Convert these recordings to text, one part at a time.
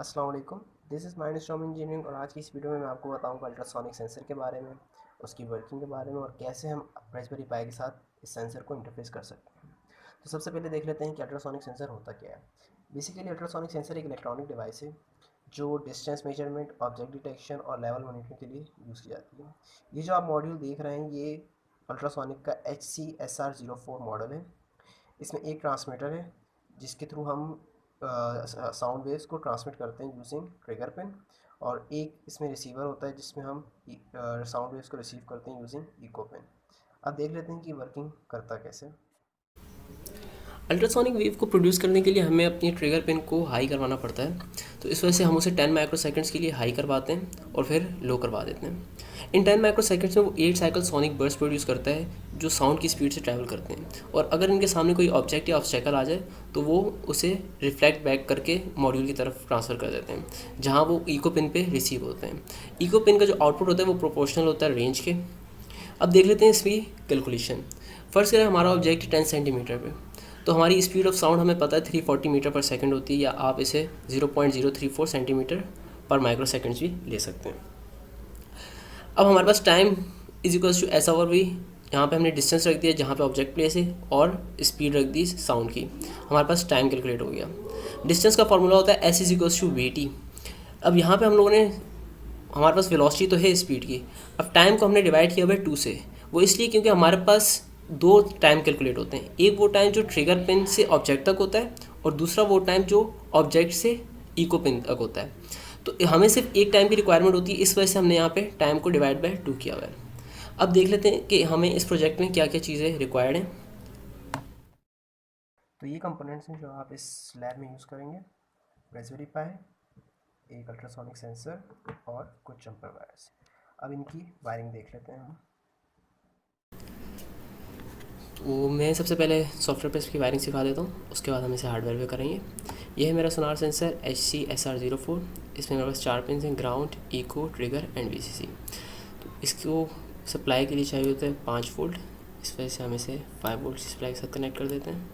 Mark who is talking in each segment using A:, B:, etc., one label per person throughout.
A: अस्सलाम वालेकुम, this is mind storm engineering और आज की इस वीडियो में मैं आपको बताऊंगा अल्ट्रासोनिक सेंसर के बारे में, उसकी वर्किंग के बारे में और कैसे हम रास्पबेरी पाई के साथ इस सेंसर को इंटरफेस कर सकते हैं। तो सबसे पहले देख लेते हैं कि अल्ट्रासोनिक सेंसर होता क्या है। बेसिकली अल्ट्रासोनिक सेंसर एक इलेक्ट्रॉनिक डिवाइस है जो डिस्टेंस मेजरमेंट, ऑब्जेक्ट डिटेक्शन और लेवल मॉनिटरिंग के लिए यूज़ की जाती है। ये जो आप मॉड्यूल देख रहे हैं ये अल्ट्रासोनिक का HC-SR04 मॉडल है। इसमें एक ट्रांसमीटर है जिसके थ्रू हम साउंड वेव्स को ट्रांसमिट करते हैं यूजिंग ट्रिगर पिन, और एक इसमें रिसीवर होता है जिसमें हम साउंड वेव्स को रिसीव करते हैं यूजिंग इको पिन। अब देख लेते हैं कि वर्किंग करता कैसे।
B: अल्ट्रासोनिक वेव को प्रोड्यूस करने के लिए हमें अपनी ट्रिगर पिन को हाई करवाना पड़ता है। तो इस वजह से हम उसे 10 माइक्रोसेकंड्स के लिए हाई करवाते हैं और फिर लो करवा देते हैं। इन 10 माइक्रोसेकंड्स में वो 8 साइकिल सोनिक बर्स्ट प्रोड्यूस करता है जो साउंड की स्पीड से ट्रैवल करते हैं, और अगर इनके सामने कोई ऑब्जेक्ट या ऑब्स्टेकल आ जाए तो वो उसे रिफ्लेक्ट बैक करके मॉड्यूल की तरफ ट्रांसफ़र कर देते हैं जहाँ वो इको पिन पे रिसीव होते हैं। इको पिन का जो आउटपुट होता है वो प्रोपोर्शनल होता है रेंज के। अब देख लेते हैं इसकी कैलकुलेशन। फर्स्ट करें हमारा ऑब्जेक्ट 10 सेंटीमीटर पे, तो हमारी स्पीड ऑफ साउंड हमें पता है 340 मीटर पर सेकंड होती है, या आप इसे 0.034 सेंटीमीटर पर माइक्रो सेकंड्स भी ले सकते हैं। अब हमारे पास time is equals to S over V. यहाँ पे हमने डिस्टेंस रख दिया जहाँ पे ऑब्जेक्ट प्लेस है और स्पीड रख दी साउंड की, हमारे पास टाइम कैलकुलेट हो गया। डिस्टेंस का फॉर्मूला होता है S is equals to V T. अब यहाँ पे हम लोगों ने, हमारे पास वेलोसिटी तो है स्पीड की, अब टाइम को हमने डिवाइड किया हुआ है 2 से। वो इसलिए क्योंकि हमारे पास दो टाइम कैलकुलेट होते हैं, एक वो टाइम जो ट्रिगर पिन से ऑब्जेक्ट तक होता है और दूसरा वो टाइम जो ऑब्जेक्ट से इको पिन तक होता है। तो हमें सिर्फ एक टाइम की रिक्वायरमेंट होती है, इस वजह से हमने यहाँ पे टाइम को डिवाइड बाय 2 किया हुआ है। अब देख लेते हैं कि हमें इस प्रोजेक्ट में क्या क्या चीज़ें रिक्वायर्ड हैं।
A: तो ये कंपोनेंट्स हैं जो आप इस लैब में यूज़ करेंगे। रास्पबेरी पाई, एक अल्ट्रासोनिक सेंसर और कुछ जम्पर वायर्स। अब इनकी वायरिंग देख लेते हैं हम।
B: तो मैं सबसे पहले सॉफ्टवेयर पे इसकी वायरिंग सिखा देता हूँ, उसके बाद हम इसे हार्डवेयर पे करेंगे। ये है मेरा सोनार सेंसर HC-SR04। इसमें मेरे पास 4 पिन हैं, ground, echo, trigger and VCC। तो इसको सप्लाई के लिए चाहिए होता है 5 वोल्ट, इस वजह से हम इसे 5 वोल्ट सप्लाई के साथ कनेक्ट कर देते हैं।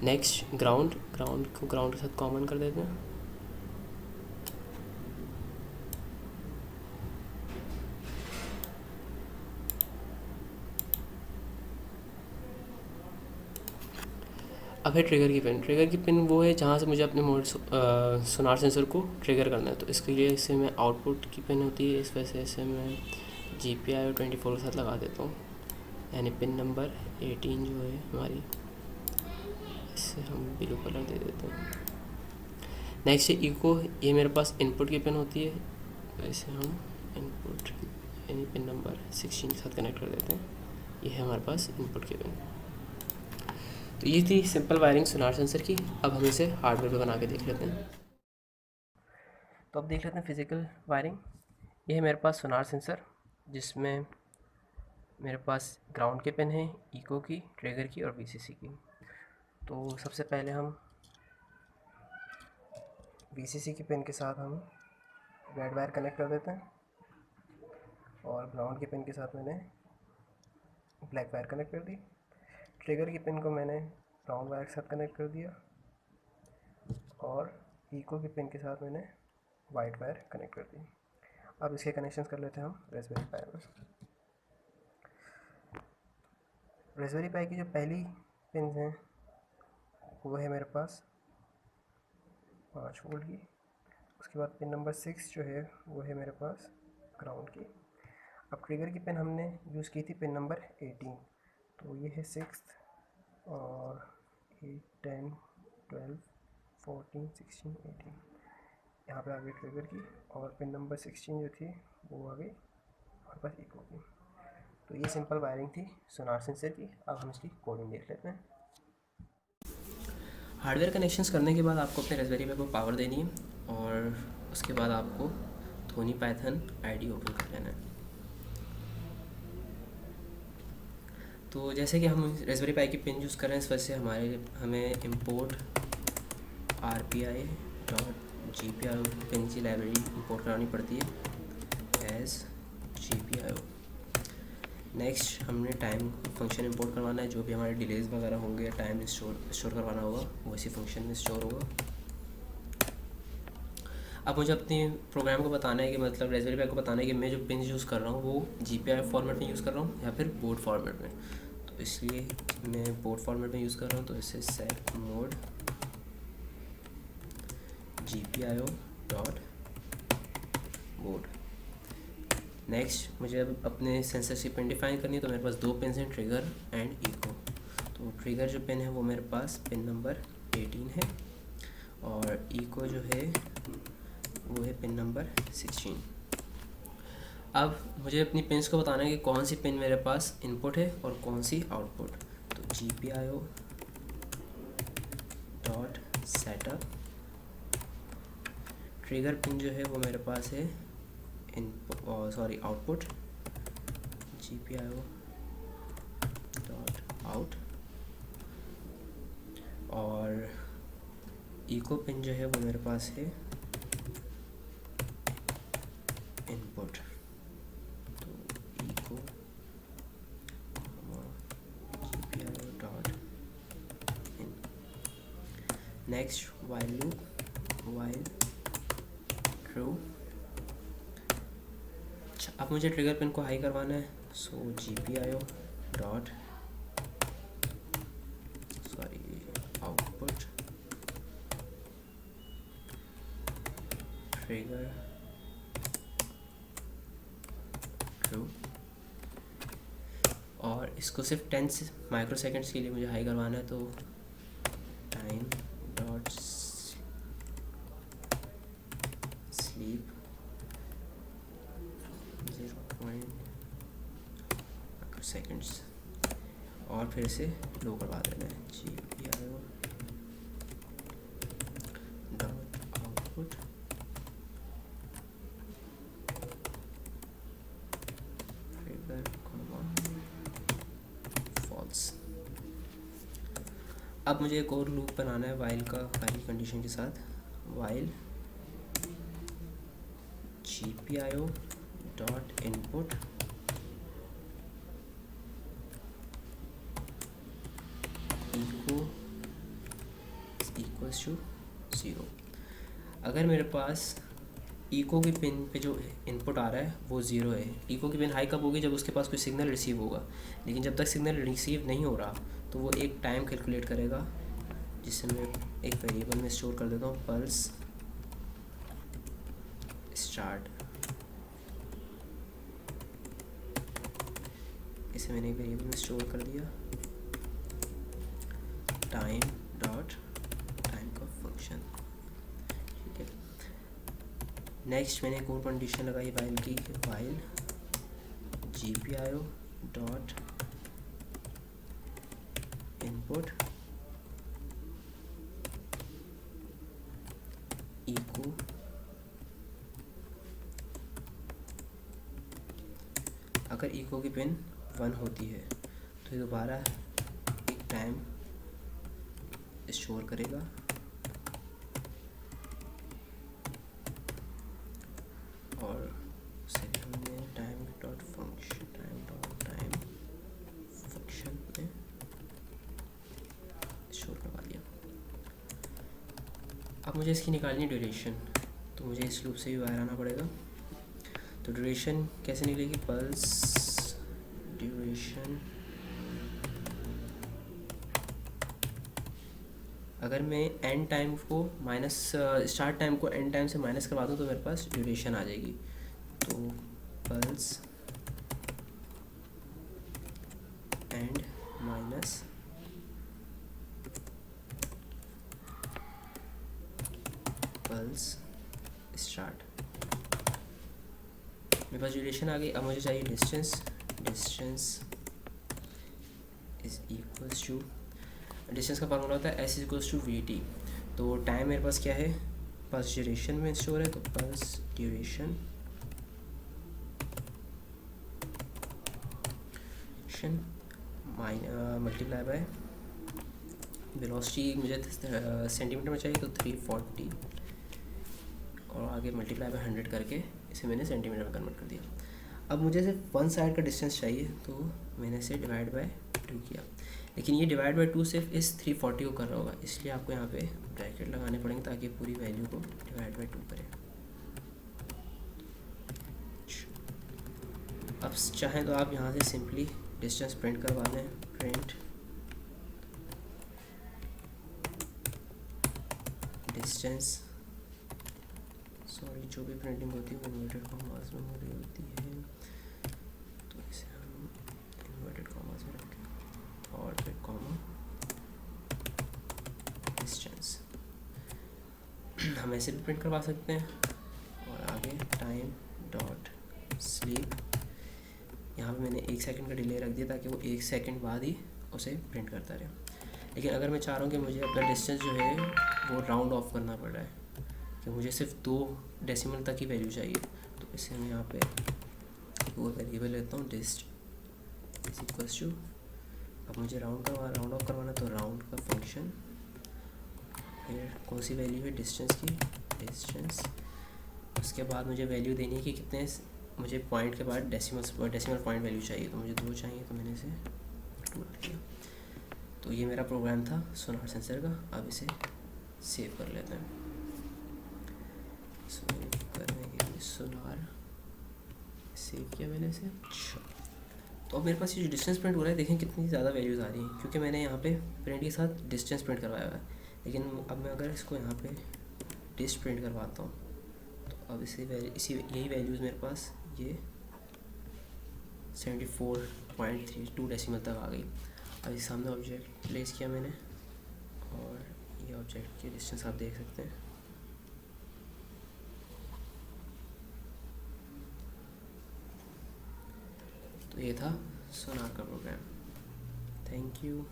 B: नेक्स्ट ग्राउंड को ग्राउंड के साथ कॉमन कर देते हैं। अब है ट्रिगर की पिन वो है जहाँ से मुझे अपने सोनार सेंसर को ट्रिगर करना है। तो इसके लिए इसे मैं आउटपुट की पिन होती है, इस वजह से इसे मैं GPIO 24 के साथ लगा देता हूँ, यानी पिन नंबर 18 जो है हमारी, इसे हम ब्लू कलर दे देते हैं। नेक्स्ट है इको, ये मेरे पास इनपुट की पिन होती है, तो इसे हम इनपुट यानी पिन नंबर 16 के साथ कनेक्ट कर देते हैं। ये है हमारे पास इनपुट की पिन। तो ये थी सिंपल वायरिंग सोनार सेंसर की। अब हम इसे हार्डवेयर पे बना के देख लेते हैं।
A: तो अब देख लेते हैं फिज़िकल वायरिंग। ये है मेरे पास सोनार सेंसर जिसमें मेरे पास ग्राउंड के पिन हैं, इको की, ट्रिगर की और VCC की। तो सबसे पहले हम VCC की पिन के साथ हम रेड वायर कनेक्ट कर देते हैं, और ग्राउंड के पिन के साथ मैंने ब्लैक वायर कनेक्ट कर दी। ट्रिगर की पिन को मैंने ब्राउन वायर के साथ कनेक्ट कर दिया, और इको की पिन के साथ मैंने वाइट वायर कनेक्ट कर दी। अब इसके कनेक्शंस कर लेते हैं हम रास्पबेरी पाई में। रास्पबेरी पाई की जो पहली पिन हैं वो है मेरे पास 5 वोल्ट की। उसके बाद पिन नंबर 6 जो है वो है मेरे पास ग्राउंड की। अब ट्रिगर की पिन हमने यूज़ की थी पिन नंबर 18, तो ये है 6 और 8, 10, 12, 14, 16, 18। यहाँ पे आ गई ट्रिगर की, और पिन नंबर 16 जो थी वो आ गई हमारे पास इको की। तो ये सिंपल वायरिंग थी सोनार सेंसर की। अब हम इसकी कोडिंग देख लेते हैं।
B: हार्डवेयर कनेक्शंस करने के बाद आपको अपने रास्पबेरी पाई को पावर देनी है, और उसके बाद आपको धोनी पाइथन आईडी ओपन कर लेना है। तो जैसे कि हम रास्पबेरी पाई की पिन यूज़ कर रहे हैं, इस वजह से हमें इम्पोर्ट RPI.GPIO पिन की लाइब्रेरी इंपोर्ट करानी पड़ती है एज GPIO। नेक्स्ट हमने टाइम फंक्शन इंपोर्ट करवाना है, जो भी हमारे डिलेज वगैरह होंगे, टाइम स्टोर करवाना होगा वो इसी फंक्शन में स्टोर होगा। अब मुझे अपने प्रोग्राम को बताना है कि मतलब रेज़बेरी पाई को बताना है कि मैं जो पिन यूज़ कर रहा हूँ वो GPIO फॉर्मेट में यूज़ कर रहा हूँ या फिर बोर्ड फॉर्मेट में। तो इसलिए मैं बोर्ड फॉर्मेट में यूज़ कर रहा हूँ, तो इसे set mode GPIO dot board. Next मुझे अब अपने सेंसर की पिन डिफाइन करनी है, तो मेरे पास दो पिन हैं, ट्रिगर एंड इको। तो ट्रिगर जो पिन है वो मेरे पास पिन नंबर 18 है और इको जो है वो है पिन नंबर 16। अब मुझे अपनी पिन्स को बताना है कि कौन सी पिन मेरे पास इनपुट है और कौन सी आउटपुट। तो GPIO dot setup, trigger pin जो है वो मेरे पास है आउटपुट, GPIO डॉट आउट, और इको पिन जो है वो मेरे पास है इनपुट। तो echo GPIO dot in. Next while loop, while true. अच्छा, अब मुझे ट्रिगर पिन को हाई करवाना है, so GPIO dot output trigger true, और इसको सिर्फ 10 माइक्रो सेकेंड्स के लिए मुझे हाई करवाना है। तो time dot sleep 0.5 micro seconds, और फिर से लो करवा देना है, GPIO dot output trigger false. अब मुझे एक और लूप बनाना है वाइल का, वाइल कंडीशन के साथ, while GPIO dot input echo equals to 0। अगर मेरे पास इको की पिन पे जो इनपुट आ रहा है वो 0 है, इको की पिन हाई कब होगी, जब उसके पास कोई सिग्नल रिसीव होगा। लेकिन जब तक सिग्नल रिसीव नहीं हो रहा तो वो एक टाइम कैलकुलेट करेगा, जिसे मैं एक वेरिएबल में स्टोर कर देता हूँ, पल्स स्टार्ट। इसे मैंने एक वेरिएबल में स्टोर कर दिया, टाइम डॉट टाइम का फंक्शन, ठीक है। नेक्स्ट मैंने एक और कंडीशन लगाई वाइल की, while GPIO dot input echo अगर इको की पिन 1 होती है तो ये दोबारा एक टाइम स्टोर करेगा, और उसे हमने टाइम डॉट फंक्शन में स्टोर करवा दिया। अब मुझे इसकी निकालनी ड्यूरेशन, तो मुझे इस लूप से भी बाहर आना पड़ेगा। तो ड्यूरेशन कैसे निकलेगी, पल्स ड्यूरेशन, अगर मैं एंड टाइम को माइनस स्टार्ट टाइम को एंड टाइम से माइनस करवा दूँ तो मेरे पास ड्यूरेशन आ जाएगी। तो pulse end minus pulse start, मेरे पास ड्यूरेशन आ गई। अब मुझे चाहिए distance, distance is equals to, distance का फार्मूला होता है S इक्वल्स टू VT। तो टाइम मेरे पास क्या है, पल्स ड्यूरेशन में स्टोर है, तो pulse duration multiply by velocity, मुझे सेंटीमीटर में चाहिए तो 340, और आगे मल्टीप्लाई बाय 100 करके इसे मैंने सेंटीमीटर में कन्वर्ट कर दिया। अब मुझे सिर्फ वन साइड का डिस्टेंस चाहिए, तो मैंने इसे डिवाइड बाय 2 किया, लेकिन ये डिवाइड बाय 2 सिर्फ इस 340 को कर रहा होगा, इसलिए आपको यहाँ पे ब्रैकेट लगाने पड़ेंगे ताकि पूरी वैल्यू को डिवाइड बाय 2 करें। अब चाहें तो आप यहाँ से सिंपली डिस्टेंस प्रिंट करवा दें, प्रिंट डिस्टेंस, सॉरी जो भी प्रिंटिंग होती है वो इन्वर्टेड कॉमास में हो रही होती है, तो इसे हम इन्वर्टेड कॉमास में रखें और फिर कॉमा डिस्टेंस। हम ऐसे भी प्रिंट करवा सकते हैं। और आगे टाइम डॉट स्लीप, यहाँ पे मैंने 1 सेकंड का डिले रख दिया ताकि वो 1 सेकंड बाद ही उसे प्रिंट करता रहे। लेकिन अगर मैं चाह रहा हूँ कि मुझे अपना डिस्टेंस जो है वो राउंड ऑफ करना पड़ रहा है कि मुझे सिर्फ 2 डेसिमल तक ही वैल्यू चाहिए, तो इसे मैं यहाँ पे वो वेरिएबल लेता हूँ डिस्ट इज इक्वल्स टू, अब मुझे राउंड ऑफ करवाना तो राउंड का फंक्शन, फिर कौन सी वैल्यू है डिस्टेंस की, डिस्टेंस, उसके बाद मुझे वैल्यू देनी है कि कितने मुझे पॉइंट के बाद डेसिमल पॉइंट वैल्यू चाहिए, तो मुझे 2 चाहिए, तो मैंने इसे 2 रख दिया। तो ये मेरा प्रोग्राम था सोनार सेंसर का। अब इसे सेव कर लेते हैं। सेव करने के लिए सोनार सेव किया मैंने इसे। अच्छा, तो अब मेरे पास ये जो डिस्टेंस प्रिंट हो रहा है, देखें कितनी ज़्यादा वैल्यूज़ आ रही हैं, क्योंकि मैंने यहाँ पे प्रिंट के साथ डिस्टेंस प्रिंट करवाया हुआ है। लेकिन अब मैं अगर इसको यहाँ पे डिस्ट प्रिंट करवाता हूँ, तो अब यही वैल्यूज़ मेरे पास ये 74.32 डेसिमल तक आ गई। अब इस सामने ऑब्जेक्ट प्लेस किया मैंने, और ये ऑब्जेक्ट की डिस्टेंस आप देख सकते हैं। तो ये था सोनार का प्रोग्राम। Thank you.